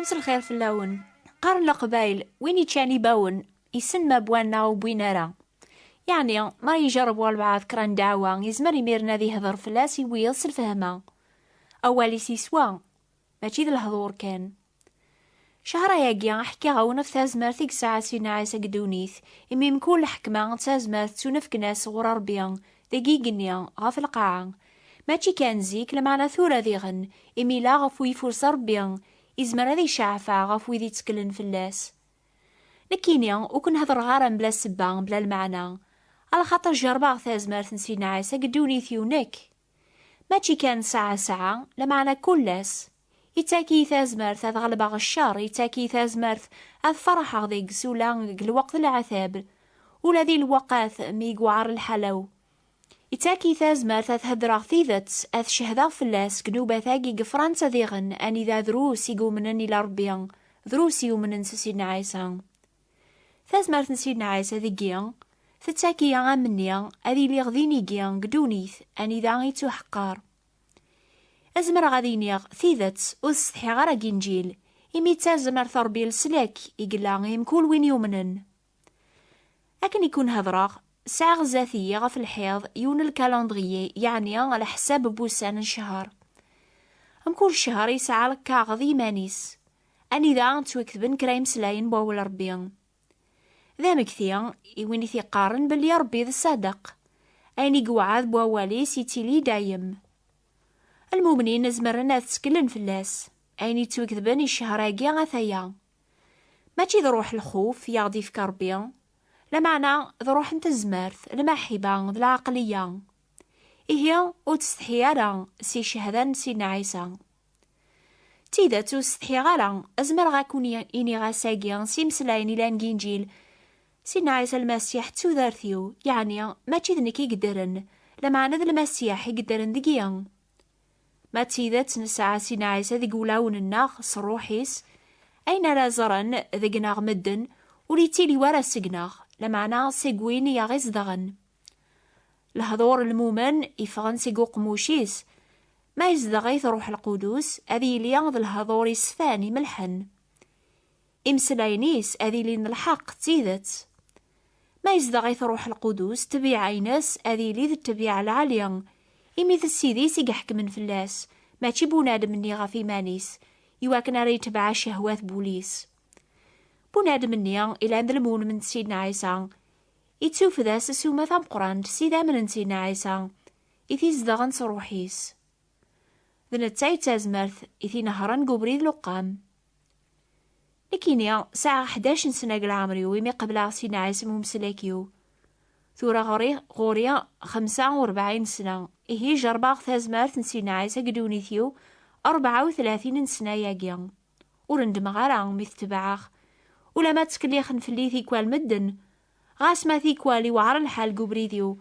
خمس الخير في اللون قارن القبايل وين يتشاني باون يسن ما بوانا وبوينارا. يعني ما يجربوا البعض كران دعوة يزمر يميرنا ذي هضر فلاس ويلس الفهمة أولي سيسوا ماشي ذي الهضور كان شهر ياقيا حكي غاونا في تازمارتك ساعة سينا عيسى قدونيث إمي مكول حكمة تازمارت تونفك ناس غور ربيان ذاقي قنيا غاف القاعة ماشي كان زيك لمعنى ثورة ذي غن إمي لا غف ويفرس ربيان إزمر ذي شعفة غف ويذي تسكلن فلاس لكينيا وكن هضر غارم بلا سبان بلا المعنى على خاطر جرباغ تازمارت نسينا عيسى قدونيث يونك ماشي كان ساعة ساعة لمعنى كلاس يتاكي تازمارت هذ غلباغ الشر يتاكي تازمارت هذ فرح غذيك سولا الوقت العذاب ولا ذي الوقات ميقوعر الحلو يتاكي تازمارت هذ هدراغ ثيذت هذ شهدا فلاس قنوبة ثاقي قفرانسا ذيغن أني ذا دروس يقومنني لربيان دروس يومن سيدنا عيسى تازمارت نسيدنا عيسى ذيقيا تتاكي يا غامنيا أذي لي غذيني قيان قدونيث أني ذا غيتو حقار أزمر غادي نيغ ثيذت وستحي غارا جنجيل إمي تازمر ثربي السلاك إقلا يمكول وين يومنن لكن يكون هذراغ ساعة غزاثية غف الحيض يون الكالندرية يعني على حساب بوسان الشهر كل شهر يسعى لك كاغذي مانيس أني ذا توكتبن كرايم سلاين بول ربيان ذا مكثيا وين يقارن باللي ربي ذا الصادق أيني قوعاذ بوالي سيتيلي دايم المؤمنين نزمرنا تسكلن فلاس أيني توكذبن الشهراقي غثايا ماشي ذروح الخوف يغدي في كربيا لا معنى ذروح انت الزمارث المحبة العقلية إهي وتستحي على سي شهدان سينا عيسى تيدا تستحي على أزمر غاكوني إني غاساقيا سيمسلاين إلى نجينجيل سينا عيسى المسيح تودارثيو يعني ماشي ذنكي قدرن لا معنى ذا المسيح يقدرن ذكيا ما تيذات نسعى سينا عيسى ذي قولاون الناغ صروحيس أين رازرن ذقناغ مدن وليتيلي ورا سقناغ لمعنى سيقوين يغيز دغن الهضور المومن يفغن سيقو قموشيس ما يزدغيث روح القدوس أذي ليغض الهضور يسفاني ملحن إمسلاينيس أذي لين الحق تيذت ما يزدغيث روح القدوس تبيع عيناس أذي لي ذي التبيع العالية إمي ذا السيدي سيقحك من فلاس ما بونادم مني غافي مانيس يواكن راه يتبع شهوات بوليس بونادم مني إلى عند المون من سيدنا عيسى يتسوف ذا سسوما ثام قران سيدا من سيدنا عيسى إثي زدغن صروحيس ذا نتاي تازمرث إثي نهران قبريد لقام لكينيا ساعة 11 سنة العمريو ويمي قبل سيدنا عيسى ممسلاكيو ثورة غوريا 45 سنة إهي جرباغ ثازمارت نسينا عيسى قدونيثيو 34 سنة ياقيا ورندم غارا ميثتبعاغ ولا ما تسكليخن فلي ثيكوال مدن غاس ما ثيكوالي وعر الحال قبريديو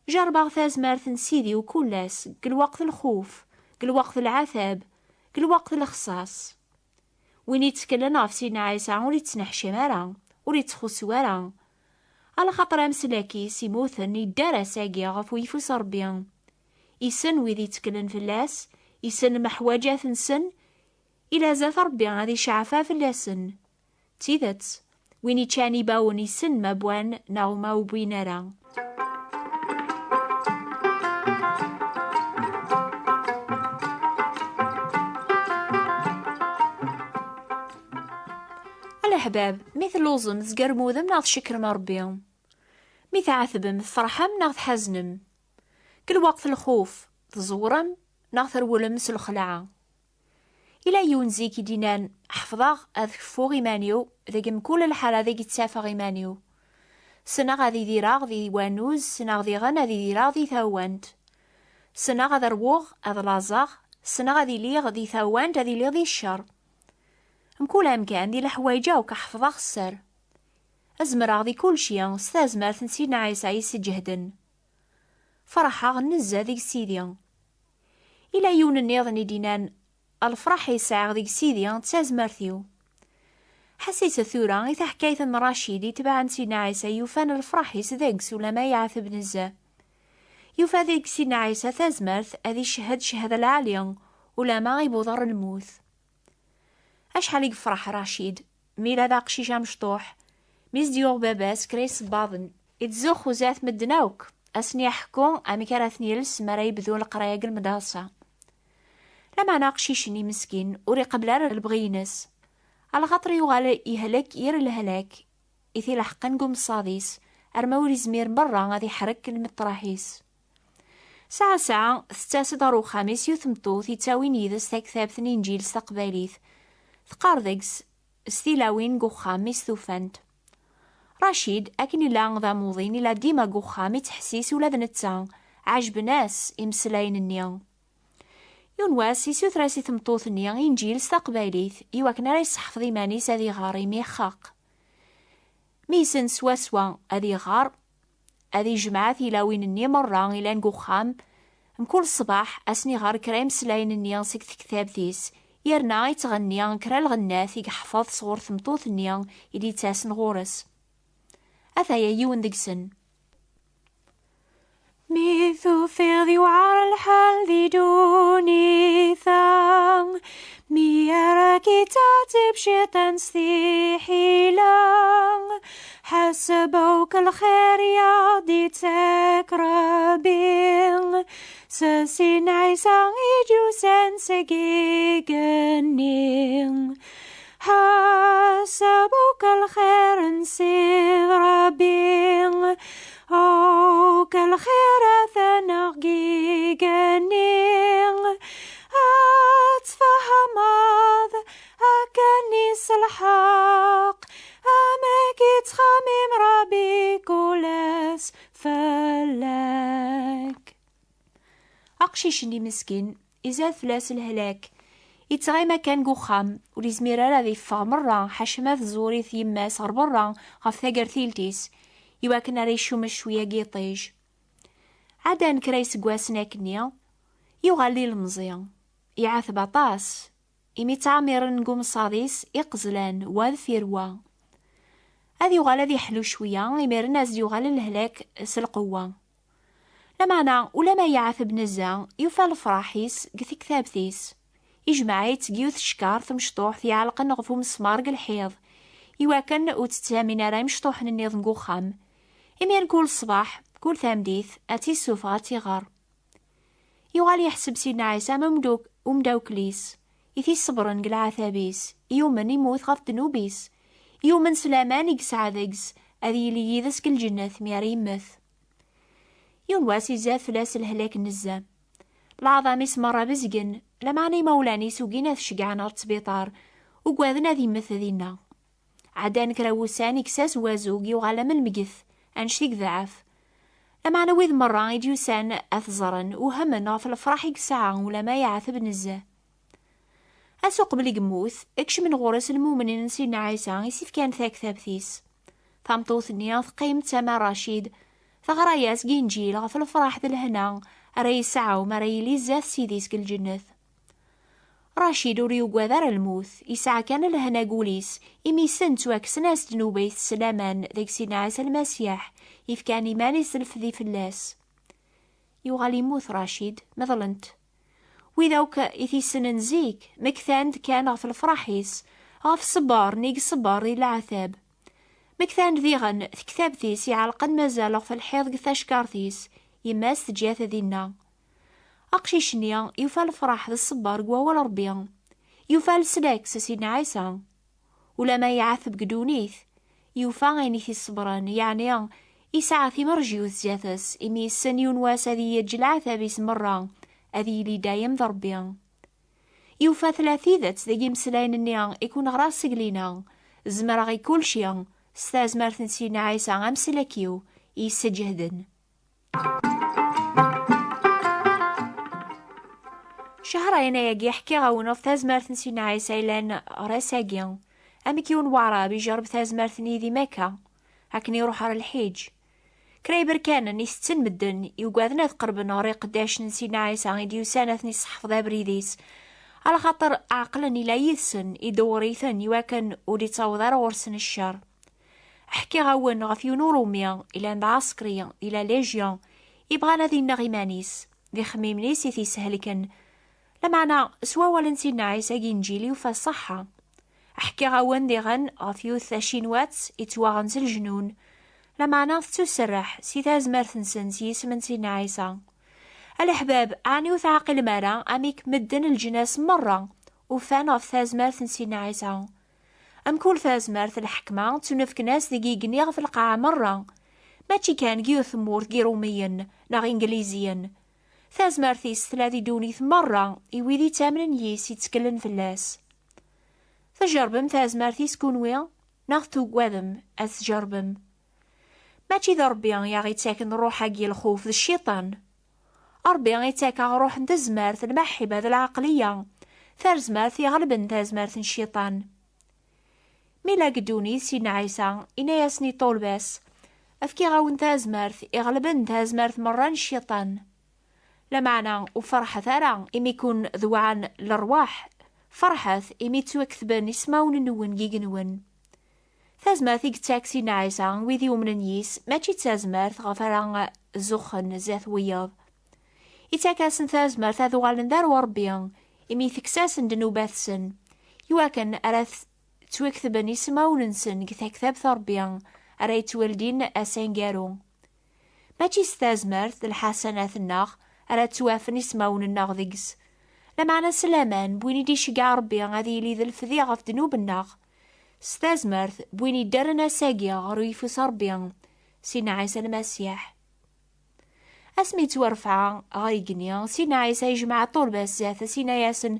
جرباغ ثازمارت نسيديو كلاس قل وقت الخوف قل وقت العذاب قل وقت الخصاص وين يتكلنا في سيدنا عيسى ولي تنحشي مارا ولي تخص ورا على خاطر امسلاكي سيموثن يدارا ساقيا غف ويفوس ربيان يسن ويذي يتكلن فلاس يسن محواجات نسن إلا زاث ربيان هذي شعفا فلاسن تيذت وين يتشاني باون يسن ما بوان ناوما وبوينارا الأحباب مثل لوزم زقرموذم ناض شكر مربيهم ميث عثبم فرحم ناض حزنم كل وقت الخوف تزورم ناض ثرولم سلخلعة إلا يونزي كي دينان حفظاغ أذكفو غيمانيو ذاك مكول الحالة ذاك يتسافى غيمانيو سنة غادي ديراغ ذي وانوز سنة غادي غن غادي ديراغ ذي ثاوانت سنة غادي روغ أذ لازاغ سنة غادي ليغ ذي ثاوانت غادي ليغ ذي الشر مكول أمكان دي الحوايجا وكحفظاغ السر أزمراغ ذي كل شيء ستازمرت نسينا عيسى يسجهدن فرحاغ نزا ذيك سيديا إلا يون النيضني دينان الفرح يساغ ذيك سيديا تازمرثيو حسيت ثورا إذا حكاية رشيدي تبع نسينا عيسى يوفان الفرح يسذاقس ولا ما يعثب نزا يوفا ذيك سيدنا عيسى تازمرث أذي شهد شهادة العالية ولا ما غيبوضر الموت أشحال يفرح رشيد ميلا ذا قشيشة مشطوح ميز ديوغ باباس كريس باضن يتزوخ وزات مدناوك أسني يحكو أمي كراثني لس مرا يبذو القراية المدرسة. لما أنا قشيشني مسكين وري قبل البغينس على خاطر يغال يهلك ير الهلاك إثي لحقا نقوم الصاديس أرماوري زمير برا غادي يحرك المطراحيس. ساعة ساعة ستاسد رو خامس يثمطوث يتاوين يدس تكثاب ثنين جيل استقباليث ثقاردكس ستيلاوين قو خامس ثوفانت. رشيد أكن لا ذا موضين إلا ديما قو خامي تحسيس ولا ذنتان عجب ناس إمسلاين النيان يونواس يسوث راسي ثمطوث النيان إنجيل استقباليث يواكنا رايس حفظي مانيس هذي غاري ميخاق ميسن سوا هذي غار هذي جمعة ثيلاوين النيا مرة إلا نقو خام مكل صباح أسني غار كريم سلاين النيان سيك كتاب ثيس يرنا يتغنيان كرا الغناث يحفظ صغور ثمطوث النيان إلي تاسن غورس أثايا يون دقسن ميثو ثيغي وعار الحال ذي دوني ثام مياراكي تعتب شيطان ستيحي لان حسبوك الخير يا دي تكربين ساسين عيسان يجوسان سقيقنين حسبوك الخير نسير ربين أو كالخير ثنقي قنين أتفهم هذا أكنيس الحق أمك تخمم ربي كولاس فلاك. أقشيشني مسكين إزال فلاس الهلاك يتغي مكان قوخام وليزميرا لا ذي مرة حشمات زوري ثيما صار برا غف ثاقر ثيلتيس يواكن ريشو مشوية قيطيج عادا نكريس قواسنا كنيا يغالي المزيان يعاث باطاس إمي تعمير نقوم صاديس يقزلان واذ فيروا هذي يغال ذي حلو شوية يمير الناس يغال الهلاك سالقوة لمانا ولما يعاث بنزا يوفى الفراحيس قثي كثابثيس يجمع يتقيوث شكار ثمشطوح في علق نغفو مسمار الحيض يواكن وتتامين راي مشطوح ننيض نقو خام إمير كل صباح كل ثامديث أتي السوفا تيغار يغال يحسب سيدنا عيسى ومداوكليس يثي صبرن قلع ثابيس يومن يموت غف دنوبيس يومن سلامان يقسع ذيقس أذي لي يذسك الجنة ميار يمث ينواسي زاد فلاس الهلاك النزام العظام مرة بزقن لمعني مولاني سوقينا شقعنا التبيطار وقواذنا ذي مثذينا عدان كراوساني كساس وازوق يوغالا من المقث أنشتيك ضعف لمعنا ويذ مرة يديوسان أثزرن وهمنا في الفرح يقسعا ولا ما يعثب نزه أسوق بلي قموث اكش من غورس المؤمنين سيدنا عيسى يسيف كان ثاك ثابثيس ثامطوث نياث قيم تما رشيد ثغراياس جينجيل غف الفرح ذا الهنا راي ساعة وما راي لي زاث سيديس كالجنة رشيد وريو قوذار الموث يسعى كان الهنا قوليس إمي سنت واكسناس دنوبيث سلامان ذيك سيدنا عيسى المسيح يفكان إيماني سلف ذي فلاس يوغالي يموت رشيد مثلنت وإذاوك إثي سنن زيك مكثاند كان غف الفرحيس غف صبار نيق صبار ذي العذاب مكثاند ذيغن ثكثاب ثيس يعلقن مازال غف الحيض قثاش كارثيس يماس تجاث ذينا أقشيشنيا يوفى الفرح ذي الصبار قوا ربيا يوفى السلاك سيدنا عيسى ولا ما يعثب قدونيث يوفى غينيثي الصبران يعني يسعى في مرجيوث جاثس إمي السنيون واسا ذي يجلع ثابيس مرة أذي لي دايم ضربيا يوفى ثلاثيذات ذي مسلاين النيان يكون غراس سقلينا زمرغي كل شيء ستاز مارثن سيدنا عيسى غمسلكيو يسجهدن شهرين يجي يحكي غونو في تاز مارثن سيدنا عيسى لان راساقيا أمي كيون وعرا بيجرب تاز مارثني ذي مكة هكني يروح على الحيج كريبر كان نيستن مدن يوقاذنا تقربنا ريق داش نسينا عيسى غيديو سانثني صحف ذا بريديس على خاطر عقلني لا يثن يدوريثن يواكن ولي تصوضر ورسن الشر احكي غاون غفيونو روميا الى عند عسكريا الى ليجيون يبغانا ذي نغيمانيس ذي خميمنيس يثي سهلكن لمعنا سوا ولا نسينا عيسى جنجيلي وفا الصحة أحكي غاون ديغن غف يوث شينوات يتواغن الجنون لما ناض تسرح سي تازمرت نسن سيسمن سيدنا عيسى. الأحباب عني وثعقل مرة أميك مدن الجناس مرة وفان غف تازمرت سيدنا عيسى. أم كل تازمرت الحكمة تنفك ناس دقيقني غف القاعة مرة ماشي كان جيو ثمور روميا ناغ إنجليزيا. تازمرتيس ثلاثي دونيث مرة إويدي تامن ييس يتكلن فلاس. تجربم تازمرتيس كونويا ناغ توقوذم أتجربم ماشي ذا ربي يا غي تاكن روح هاكي الخوف ذا الشيطان. ربي غي تاكا روح نتزمرت المحبة ذا العقلية ثازمرت يغلبن تازمرت الشيطان. ميلا قدوني سيدنا عيسى إنا ياسني طول باس أفكي غاون تازمرت يغلبن تازمرت مران الشيطان. لمعنى وفرحة ثارا إمي يكون ذوعان الأرواح فرحة إمي توكثبن يسماون النون جيجنون. تازمرت يقتاك سيدنا عيسى ويذي ومن نيس ماشي تازمرت غفران زخن زاث وياض يتاكاسن تازمرت ذوعان دار وربيان إمي ثكساسن دنوباثسن يواكن أراث توكثبن يسماون نسن كثاكثاب ثربيان أريت والدين أسانجارو ماشي ستازمرت الحسنات الناغ أرى توافن يسماون الناغ ذيكس لمعنى سلامان بويني دي شقع ربي غادي يلي ذا الفذيغ غف دنوب الناغ ستازمرت بويني دارنا ساقيا غرويفو صربيان سيدنا عيسى المسيح. اسمي تورفع غايقنيا سيدنا عيسى يجمع طول بساثة سيدنا ياسن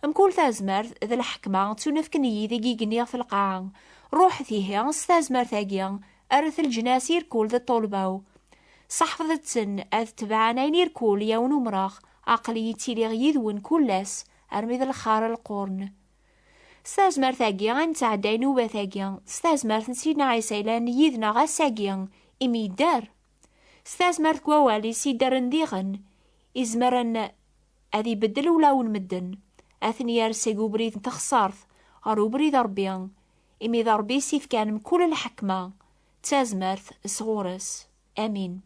مكول تازمرت ذا الحكمة تنفكني ذي قيقنيا في القاعة روح فيها ستازمرت ثاقيا أرث الجناس يركول ذا طولباو صحفظة سن أذ تبعانين يركول يون ومراخ عقليتي لي غيذون كلاس أرمي ذا الخار القرن. ستازمرت ثاقيا نتعدى نوبة ثاقيا ستازمرت سيدنا عيسى لان يذنا غا ساقيا إمي دار ستازمرت كوالي سيدار نديغن إزمرن أذي بدل ولاون مدن أثني يرسيقو بريد تخسارث غارو بريد ربيان إمي ضربي سيف كان مكل الحكمة تازمرت صغورس آمين.